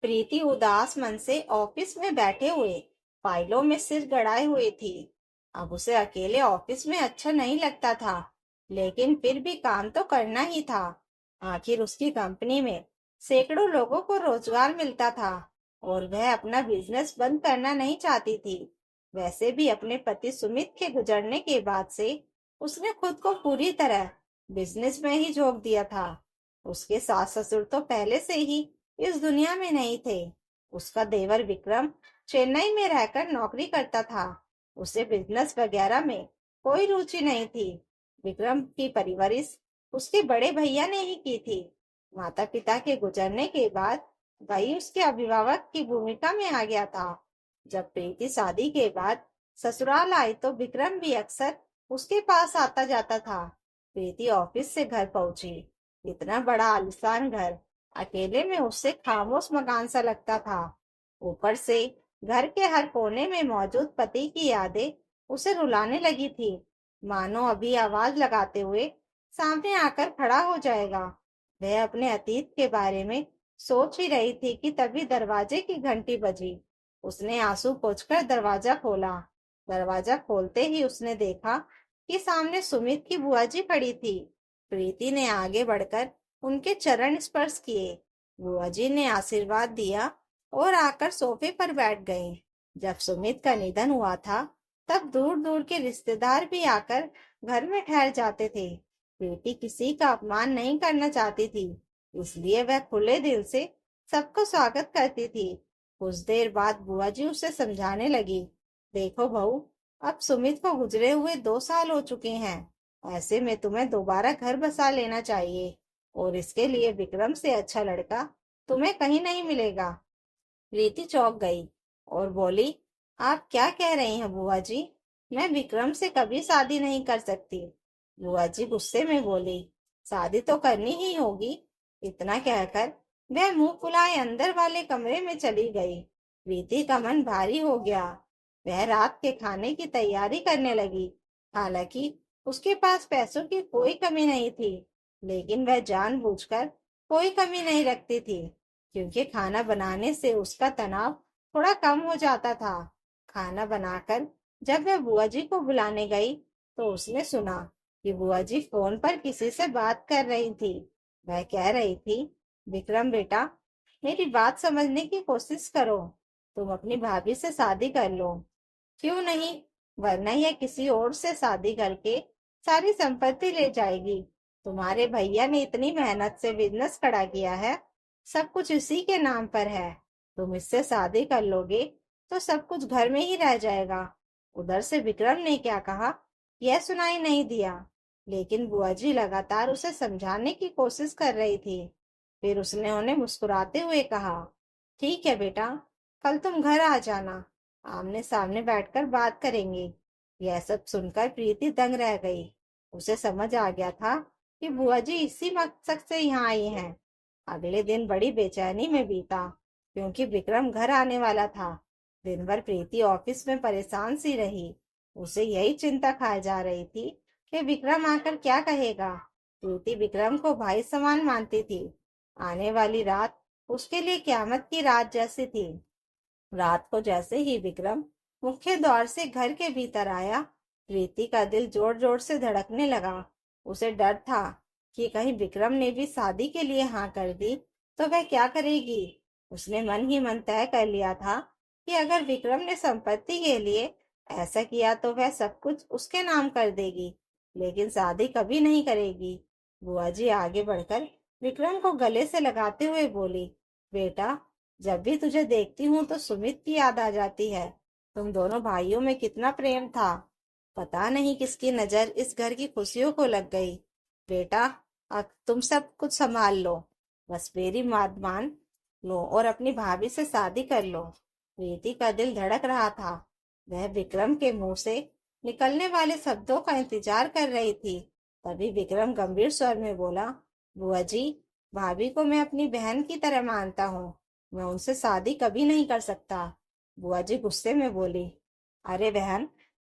प्रीति उदास मन से ऑफिस में बैठे हुए फाइलों में सिर गड़ाए हुए थी। अब उसे अकेले ऑफिस में अच्छा नहीं लगता था, लेकिन फिर भी काम तो करना ही था। आखिर उसकी कंपनी में सैकड़ों लोगों को रोजगार मिलता था और वह अपना बिजनेस बंद करना नहीं चाहती थी। वैसे भी अपने पति सुमित के गुजरने के बाद से उसने खुद को पूरी तरह बिजनेस में ही झोंक दिया था। उसके सास ससुर तो पहले से ही इस दुनिया में नहीं थे। उसका देवर विक्रम चेन्नई में रहकर नौकरी करता था। उसे बिजनेस वगैरह में कोई रुचि नहीं थी। विक्रम की परवरिश उसके बड़े भैया ने ही की थी। माता पिता के गुजरने के बाद भाई उसके अभिभावक की भूमिका में आ गया था। जब प्रीति शादी के बाद ससुराल आई तो विक्रम भी अक्सर उसके पास आता जाता था। प्रीति ऑफिस से घर पहुंची। इतना बड़ा आलीशान घर अकेले में उससे खामोश मकान सा लगता था। ऊपर से घर के हर कोने में मौजूद पति की यादें उसे रुलाने लगी थी, मानो अभी आवाज लगाते हुए सामने आकर खड़ा हो जाएगा। वह अपने अतीत के बारे में सोच ही रही थी कि तभी दरवाजे की घंटी बजी। उसने आंसू पोंछकर दरवाजा खोला। दरवाजा खोलते ही उसने देखा कि सामने सुमित की बुआ जी खड़ी थी। प्रीति ने आगे बढ़कर उनके चरण स्पर्श किए। बुआ जी ने आशीर्वाद दिया और आकर सोफे पर बैठ गए। जब सुमित का निधन हुआ था, तब दूर दूर के रिश्तेदार भी आकर घर में ठहर जाते थे। प्रीति किसी का अपमान नहीं करना चाहती थी, इसलिए वह खुले दिल से सबको स्वागत करती थी। कुछ देर बाद बुआ जी उसे समझाने लगी, देखो बहू, अब सुमित को गुजरे हुए 2 साल हो चुके हैं। ऐसे में तुम्हें दोबारा घर बसा लेना चाहिए और इसके लिए विक्रम से अच्छा लड़का तुम्हें कहीं नहीं मिलेगा। प्रीति चौंक गई और बोली, आप क्या कह रही हैं बुआ जी? मैं विक्रम से कभी शादी नहीं कर सकती। बुआ जी गुस्से में बोली, शादी तो करनी ही होगी। इतना कहकर वह मुंह फुलाए अंदर वाले कमरे में चली गई। प्रीति का मन भारी हो गया। वह रात के खाने की तैयारी करने लगी। हालांकि उसके पास पैसों की कोई कमी नहीं थी, लेकिन वह जानबूझकर कोई कमी नहीं रखती थी, क्योंकि खाना बनाने से उसका तनाव थोड़ा कम हो जाता था। खाना बनाकर जब वह बुआ जी को बुलाने गई, तो उसने सुना कि बुआ जी फोन पर किसी से बात कर रही थी। वह कह रही थी, विक्रम बेटा, मेरी बात समझने की कोशिश करो। तुम अपनी भाभी से शादी कर लो। क्यों नहीं? वरना यह किसी और से शादी करके सारी संपत्ति ले जाएगी। तुम्हारे भैया ने इतनी मेहनत से बिजनेस खड़ा किया है, सब कुछ इसी के नाम पर है। तुम इससे शादी कर लोगे तो सब कुछ घर में ही रह जाएगा। उधर से विक्रम ने क्या कहा, यह सुनाई नहीं दिया, लेकिन बुआ जी लगातार उसे समझाने की कोशिश कर रही थी। फिर उसने उन्हें मुस्कुराते हुए कहा, ठीक है बेटा, कल तुम घर आ जाना, आमने सामने बैठकर बात करेंगे। यह सब सुनकर प्रीति दंग रह गई। उसे समझ आ गया था कि बुआ जी इसी मकसद से यहाँ आई हैं। अगले दिन बड़ी बेचैनी में बीता, क्योंकि विक्रम घर आने वाला था। दिन भर प्रीति ऑफिस में परेशान सी रही। उसे यही चिंता खाए जा रही थी कि विक्रम आकर क्या कहेगा। प्रीति विक्रम को भाई समान मानती थी। आने वाली रात उसके लिए क्यामत की रात जैसी थी। रात को जैसे ही विक्रम मुख्य द्वार से घर के भीतर आया, प्रीति का दिल जोर जोर से धड़कने लगा। उसे डर था कि कहीं विक्रम ने भी शादी के लिए हाँ कर दी तो वह क्या करेगी। उसने मन ही मन तय कर लिया था कि अगर विक्रम ने संपत्ति के लिए ऐसा किया तो वह सब कुछ उसके नाम कर देगी, लेकिन शादी कभी नहीं करेगी। बुआ जी आगे बढ़कर विक्रम को गले से लगाते हुए बोली, बेटा, जब भी तुझे देखती हूँ तो सुमित की याद आ जाती है। तुम दोनों भाइयों में कितना प्रेम था। पता नहीं किसकी नजर इस घर की खुशियों को लग गई। बेटा, अब तुम सब कुछ संभाल लो। बस मेरी बात मान लो और अपनी भाभी से शादी कर लो। प्रीति का दिल धड़क रहा था। वह विक्रम के मुंह से निकलने वाले शब्दों का इंतजार कर रही थी। तभी विक्रम गंभीर स्वर में बोला, बुआ जी, भाभी को मैं अपनी बहन की तरह मानता हूँ। मैं उनसे शादी कभी नहीं कर सकता। बुआ जी गुस्से में बोली, अरे बहन,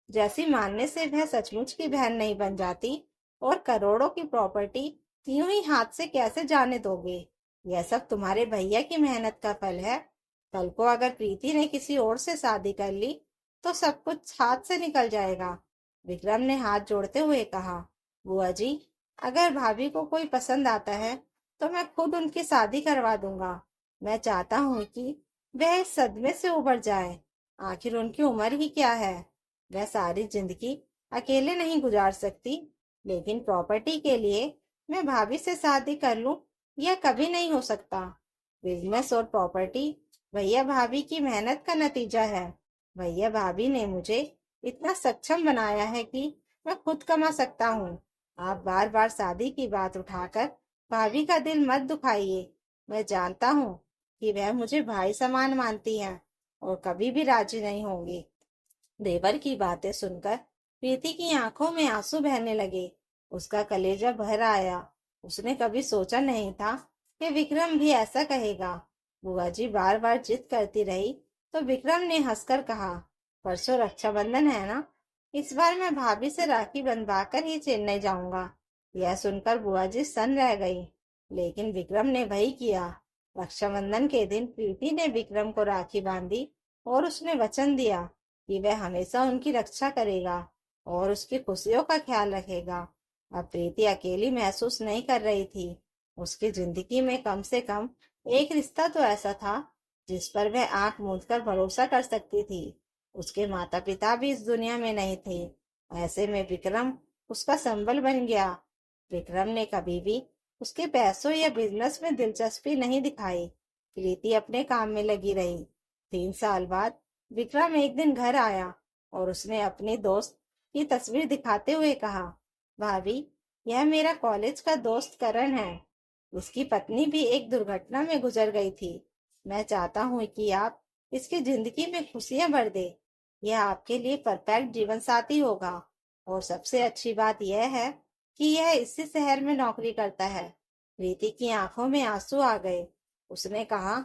जैसी मानने से वह सचमुच की बहन नहीं बन जाती, और करोड़ों की प्रॉपर्टी यूं ही हाथ से कैसे जाने दोगे? यह सब तुम्हारे भैया की मेहनत का फल है। कल को अगर प्रीति ने किसी और से शादी कर ली तो सब कुछ हाथ से निकल जाएगा। विक्रम ने हाथ जोड़ते हुए कहा, बुआ जी, अगर भाभी को कोई पसंद आता है तो मैं खुद उनकी शादी करवा दूंगा। मैं चाहता हूँ कि वह इस सदमे से उबर जाए। आखिर उनकी उम्र ही क्या है। वह सारी जिंदगी अकेले नहीं गुजार सकती, लेकिन प्रॉपर्टी के लिए मैं भाभी से शादी कर लूं, यह कभी नहीं हो सकता। बिजनेस और प्रॉपर्टी भैया भाभी की मेहनत का नतीजा है। भैया भाभी ने मुझे इतना सक्षम बनाया है कि मैं खुद कमा सकता हूँ। आप बार बार शादी की बात उठाकर भाभी का दिल मत दुखाइए। मैं जानता हूँ कि वह मुझे भाई समान मानती हैं और कभी भी राजी नहीं होंगी। देवर की बातें सुनकर प्रीति की आंखों में आंसू बहने लगे। उसका कलेजा भर आया। उसने कभी सोचा नहीं था कि विक्रम भी ऐसा कहेगा। बुआ जी बार बार जिद करती रही तो विक्रम ने हंसकर कहा, परसों रक्षाबंधन है ना, इस बार मैं भाभी से राखी बंधवा कर ही चेन्नई जाऊंगा। यह सुनकर बुआ जी सन्न रह गई, लेकिन विक्रम ने वही किया। रक्षाबंधन के दिन प्रीति ने विक्रम को राखी बांधी और उसने वचन दिया कि वह हमेशा उनकी रक्षा करेगा और उसकी खुशियों का ख्याल रखेगा। अब प्रीति अकेली महसूस नहीं कर रही थी। उसकी जिंदगी में कम से कम एक रिश्ता तो ऐसा था जिस पर वह आंख मूंद कर भरोसा कर सकती थी। उसके माता पिता भी इस दुनिया में नहीं थे। ऐसे में विक्रम उसका संबल बन गया। विक्रम ने कभी भी उसके पैसों या बिजनेस में दिलचस्पी नहीं दिखाई। प्रीति अपने काम में लगी रही। 3 साल बाद विक्रम एक दिन घर आया और उसने अपनी दोस्त की तस्वीर दिखाते हुए कहा, भाभी, यह मेरा कॉलेज का दोस्त करण है। उसकी पत्नी भी एक दुर्घटना में गुजर गई थी। मैं चाहता हूँ कि आप इसकी जिंदगी में खुशियां भर दे। यह आपके लिए परफेक्ट जीवन साथी होगा। और सबसे अच्छी बात यह है कि यह इसी शहर में नौकरी करता है। प्रीति की आंखों में आंसू आ गए। उसने कहा,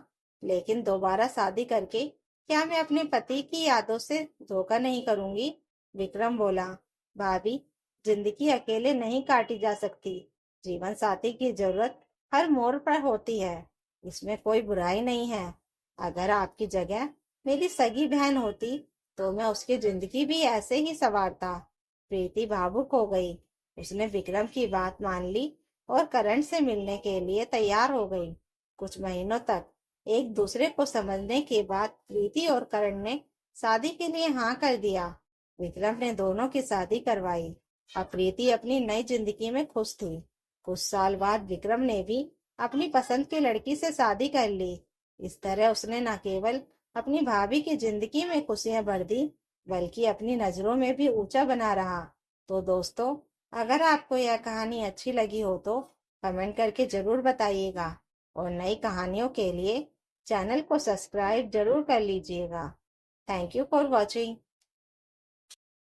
लेकिन दोबारा शादी करके क्या मैं अपने पति की यादों से धोखा नहीं करूंगी? विक्रम बोला, भाभी, जिंदगी अकेले नहीं काटी जा सकती। जीवन साथी की जरूरत हर मोड़ पर होती है। इसमें कोई बुराई नहीं है। अगर आपकी जगह मेरी सगी बहन होती तो मैं उसकी जिंदगी भी ऐसे ही संवारता। प्रीति भावुक हो गई। उसने विक्रम की बात मान ली और करण से मिलने के लिए तैयार हो गई। कुछ महीनों तक एक दूसरे को समझने के बाद प्रीति और करण ने शादी के लिए हाँ कर दिया। विक्रम ने दोनों की शादी करवाई। अब प्रीति अपनी नई जिंदगी में खुश थी। कुछ साल बाद विक्रम ने भी अपनी पसंद की लड़की से शादी कर ली। इस तरह उसने न केवल अपनी भाभी की जिंदगी में खुशियां भर दी, बल्कि अपनी नजरों में भी ऊंचा बना रहा। तो दोस्तों, अगर आपको यह कहानी अच्छी लगी हो तो कमेंट करके जरूर बताइएगा और नई कहानियों के लिए चैनल को सब्सक्राइब जरूर कर लीजिएगा। Thank you for watching.